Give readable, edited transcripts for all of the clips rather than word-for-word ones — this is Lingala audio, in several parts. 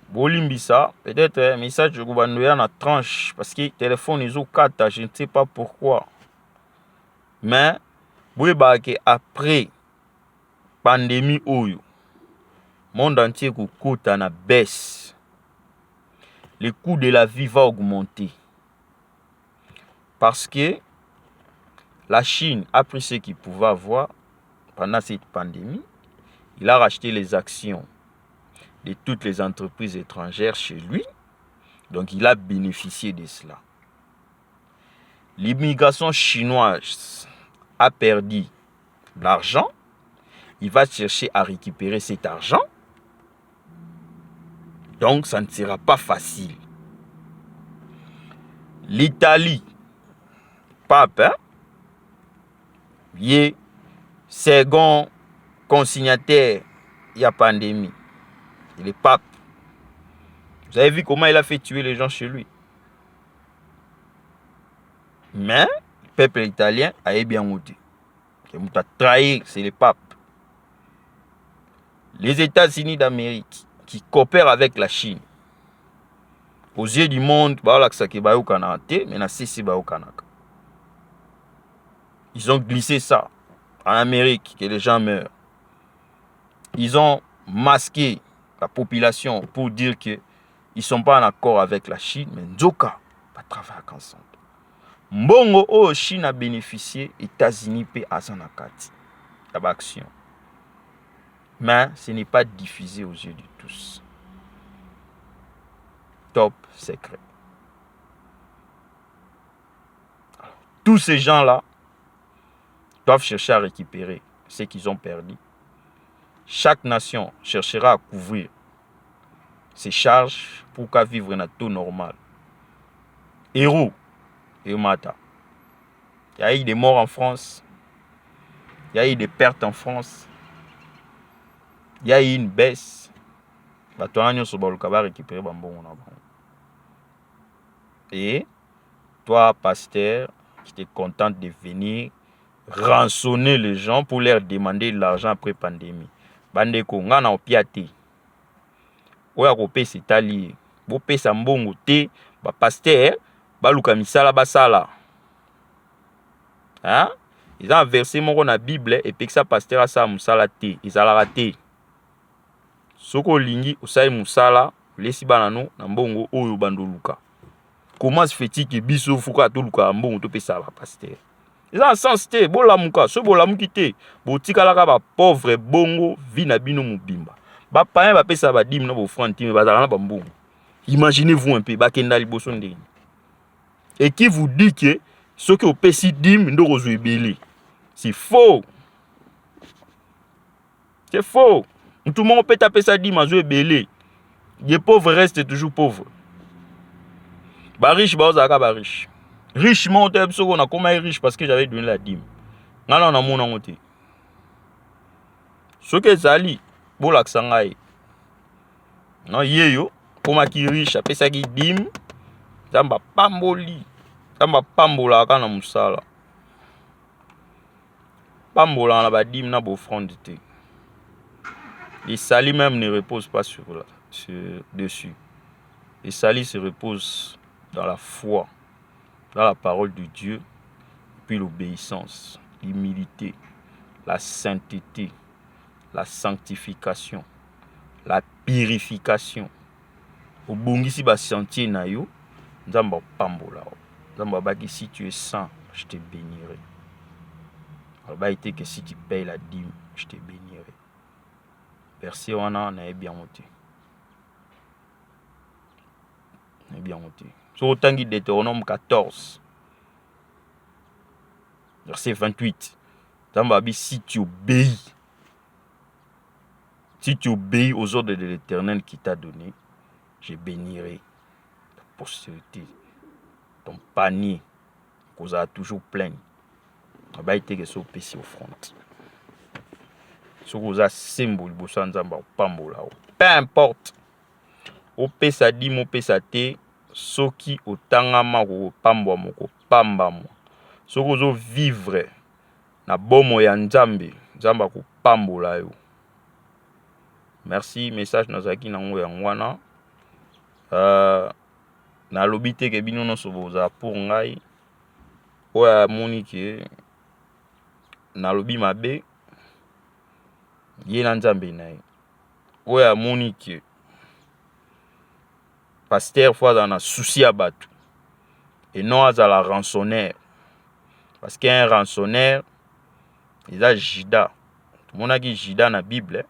Bolimbisa, peut-être message de gouvernement na tranche parce que téléphone ils ont 4, je ne sais pas pourquoi. Mais après pandémie oyo, monde entier kouta na baisse. Le coût de la vie va augmenter. Parce que la Chine a pris ce qu'il pouvait avoir pendant cette pandémie. Il a racheté les actions de toutes les entreprises étrangères chez lui. Donc il a bénéficié de cela. L'immigration chinoise a perdu l'argent. Il va chercher à récupérer cet argent. Donc ça ne sera pas facile. L'Italie, pape, il est second consignataire de la pandémie. Il est pape. Vous avez vu comment il a fait tuer les gens chez lui. Mais le peuple italien a bien monté. Il a trahi, c'est le pape. Les États-Unis d'Amérique qui coopèrent avec la Chine. Aux yeux du monde, ils ont glissé ça en Amérique, que les gens meurent. Ils ont masqué la population pour dire qu'ils ne sont pas en accord avec la Chine, mais Nzoka va travailler ensemble. Mbongo o Chine a bénéficié, États-Unis paient à son akati. Action. Mais ce n'est pas diffusé aux yeux de tous. Top secret. Alors, tous ces gens-là doivent chercher à récupérer ce qu'ils ont perdu. Chaque nation cherchera à couvrir ses charges pour qu'à vivre un taux normal. Héros et Mata. Il y a eu des morts en France. Il y a eu des pertes en France. Il y a eu une baisse. Et toi, pasteur, qui te contente de venir rançonner les gens pour leur demander de l'argent après pandémie. Bandeko, ngana opiate. Oya kopé c'est allié. Bo pesa mbongo te, ba pasteur, ba luka misala basala. Hein? Ils ont versé mon na Bible et puis que ça pasteur a ça musala te, ils a raté. Soko lingi osai musala, lesi banano na mbongo oyo bandoluka. Comment se fait-il que biso fuka to luka mbongo to pesa ba pasteur? Ils ont sens te, bo lamuka, so bo lamuki te, bo tikalaka ba pauvre bongo vi na bino mubimba. Ba payen ba pesa ba dim na bo frantime ba zala na ba mbongo. Imaginez-vous un peu ba kenda liboso ndenge. Et qui vous dit que ce que au pesi dim ndo kozwe belé. C'est faux. C'est faux. Tout le monde peut taper sa dim azwe belé. Les pauvres restent toujours pauvres. Ba riche ba ozaka ba riche. Riche mon te biso on a comment riche parce que j'avais donné la dîme. Ngala na mona ngote. Ce que zali bolakisa ngai. Non yeyo koma ki riche apesa ki dîme. Zamba pamboli. Zamba pambola kana musala. Pambola na ba dîme na bo offrande te. Les salis même ne reposent pas dessus. Les salis se reposent dans la foi, dans la parole de Dieu, puis l'obéissance, l'humilité, la sainteté, la sanctification, la purification. Au bongisi ba sentier na yo, nzamba pambola. Nzamba baki si tu es saint, je te bénirai. Alors bah été que si tu payes la dîme, je te bénirai. Verset wana na bien monté. Na bien monté. Sur Tangi Deutéronome 14. Verset 28. Tambabi, si tu obéis aux ordres de l'Éternel qui t'a donné, je bénirai ta postérité, ton panier, qu'on a toujours plein. Aba été que so pesi offrande. So qu'on a symbole bossa nzamba pambola. Peu importe. O pesa di mo pesa te. Soki otangama ko pambwa moko pamba mo. Soko zo vivre na bomo ya nzambe, nzamba ko pambola yo. Merci, message nazaki nango ya ngwana. nalobi te ke bino nyonso boza pour ngai oyo amoni ke nalobi mabe ye na nzambe na ye oyo amoni ke pasteur fo aza na souci ya bato et non azala rançonnaire parce qu'un rançonnaire eza Juda tomonaki Juda na Bible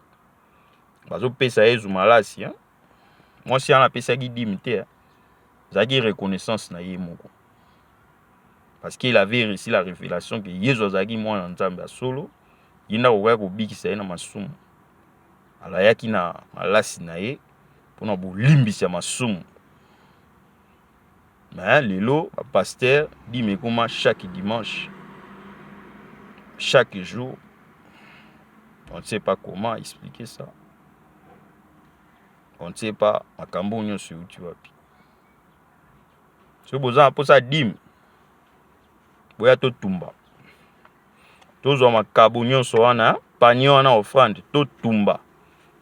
bazopesa Yesu malasi mwasi wana apesaki dîme te azalaki reconnaissance na ye moko parce qu'il avait reçu la révélation que Yesu azalaki mwana nzambe ya solo ye nde akoki kobikisa ye na masumu alayaki na malasi na ye mpona bolimbisi ya masumu. Mais lelo pasteur dîme ekoma chaque dimanche chaque jour. On ne sait pas comment expliquer ça. On ne sait pas makambo nyonso euti wapi. So boza posa dîme boya totumba tozwa makabo nyonso wana panier wana offrande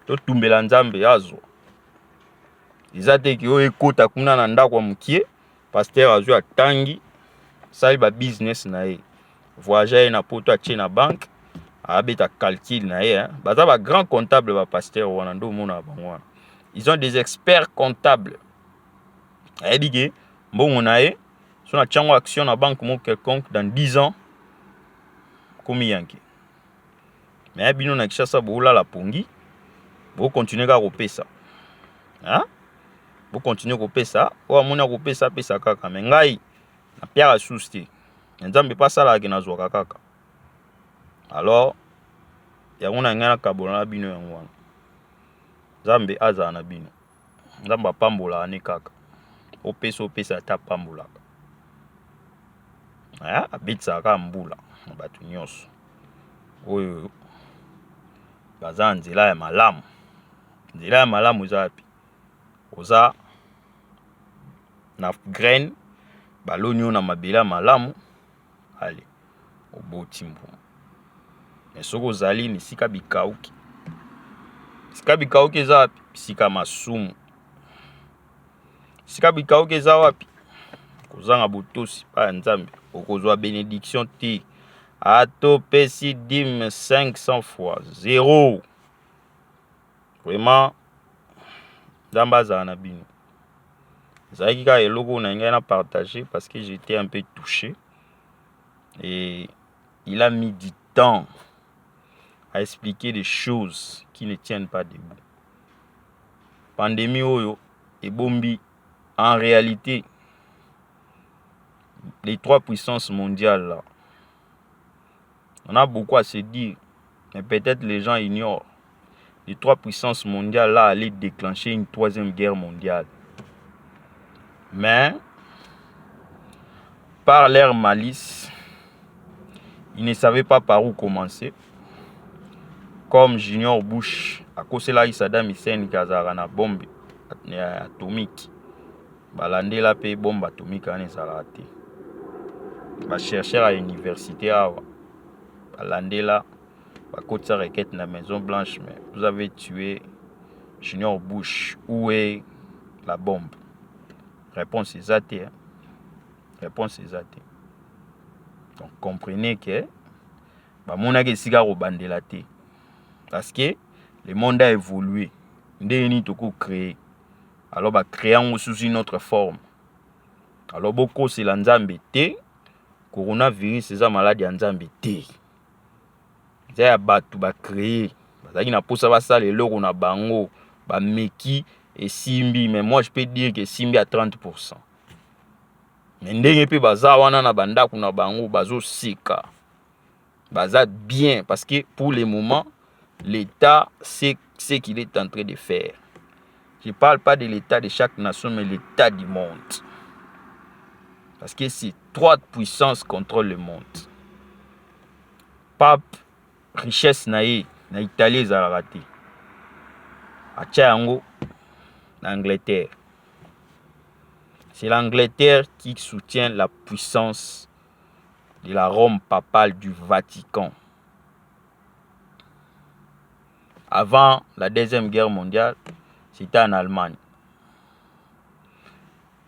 totumbela nzambe azwa eza te ke oyo ekota kuna na ndako ya mokie pasteur azwi atangi sali ba business na ye voyage ye na poto atie na banque abeta calcul na ye baza ba grand comptable ba pasteur wana ndo mona bango wana ils ont des experts comptables ayebi ke mbongo na ye so na tiango action na banque moko quelconque dans 10 ans komi yanke mais bino na Kishasa boolala pongi bo continuer ka kopesa bo continuer kopesa o amona kopesa pesa kaka mais ngai na pierre sous te nzambe pasala ke nazwaka kaka alors yango na ngai na kabola na bino yango wana nzambe azala na bino nzambe apambola ane kaka opesa ata pambolaka abetisaka mbula na bato nyonso oyo baza nzela ya malamu. Nzela ya malamu eza wapi? Oza na graine baloni na mabela malamu ale oboti mbuma mais soko ozali misika bikauki sika bikauki eza wapi? Sika masumu. Sika bikauki eza wapi? Kozanga botosi pa nzambe okozwa bénédiction te ato pesi dîme 500 fois 0. Vraiment nzambe azala na bino. Zaki ka eloko na ngai na partager parce que j'étais un peu touché et il a mis du temps à expliquer des choses qui ne tiennent pas debout. Pandémie oyo ebombi en réalité les 3 puissances mondiales là. On a beaucoup à se dire, mais peut-être les gens ignorent. Les 3 puissances mondiales là allaient déclencher une 3e guerre mondiale. Mais par leur malice, ils ne savaient pas par où commencer. Comme Junior Bush, à cause de là, Saddam Hussein qui a une bombe atomique. Balande la paix bombe atomique en Israël. Va chercher à l'université à Balande là, va côté sa requête dans la Maison Blanche, mais vous avez tué Junior Bush. Où est la bombe? Réponse est athée. Réponse est athée. Donc comprenez que mon agi siga robandela te. Parce que le monde a évolué. Ndeni toko créer. Alors ba créer sous une autre forme. Alors beaucoup c'est la nzambe te. Coronavirus c'est la maladie ya nzambe te. Ya batu ba créer. Bazaki na posa ba sala eloko na bango ba meki et simbi, mais moi je peux dire que simbi à 30%. Mais ndenge pe baza wana na banda kuna bango bazo sika. Baza bien parce que pour le moment l'État sait ce qu'il est en train de faire. Je ne parle pas de l'État de chaque nation mais l'État du monde. Parce que c'est 3 puissances contrôlent le monde. Pape richesse naïe na Italie ezalaka te. Atia yango na Angleterre. C'est l'Angleterre qui soutient la puissance de la Rome papale du Vatican. Avant la Deuxième Guerre mondiale, c'était en Allemagne.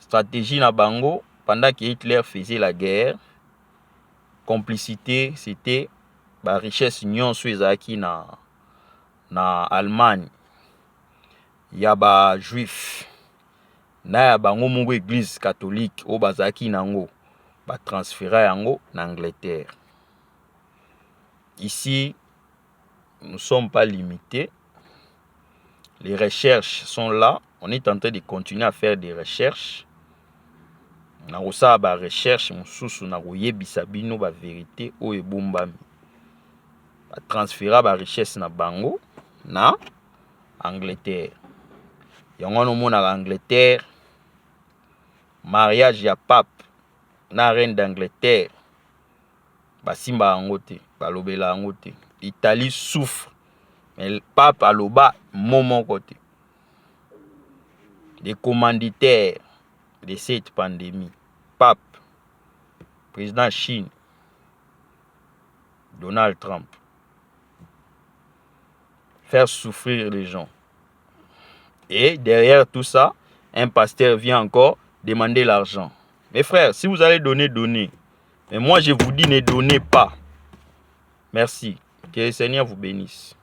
stratégie na bango pendant que Hitler faisait la guerre. Complicité, c'était la richesse nyonso ezalaki na Allemagne. Il y a ba juif na ya bango mongo église catholique o bazaki nango ba transférer yango na Angleterre. Ici, nous ne sommes pas limités. Les recherches sont là. On est en train de continuer à faire des recherches. Na kosa ba recherche mususu na koyebisa bino ba vérité o ebombami. Ba transférer ba richesse na bango na Angleterre. Yango no mona Angleterre mariage ya pape na reine d'Angleterre. Basimba yango te, balobela yango te. Italie souffre. Mais le pape aloba moment côté. Des commanditaires de cette pandémie. Pape, président Chine, Donald Trump. Faire souffrir les gens. Et derrière tout ça, un pasteur vient encore demander l'argent. Mes frères, si vous allez donner, donnez. Mais moi, je vous dis, ne donnez pas. Merci. Que le Seigneur vous bénisse.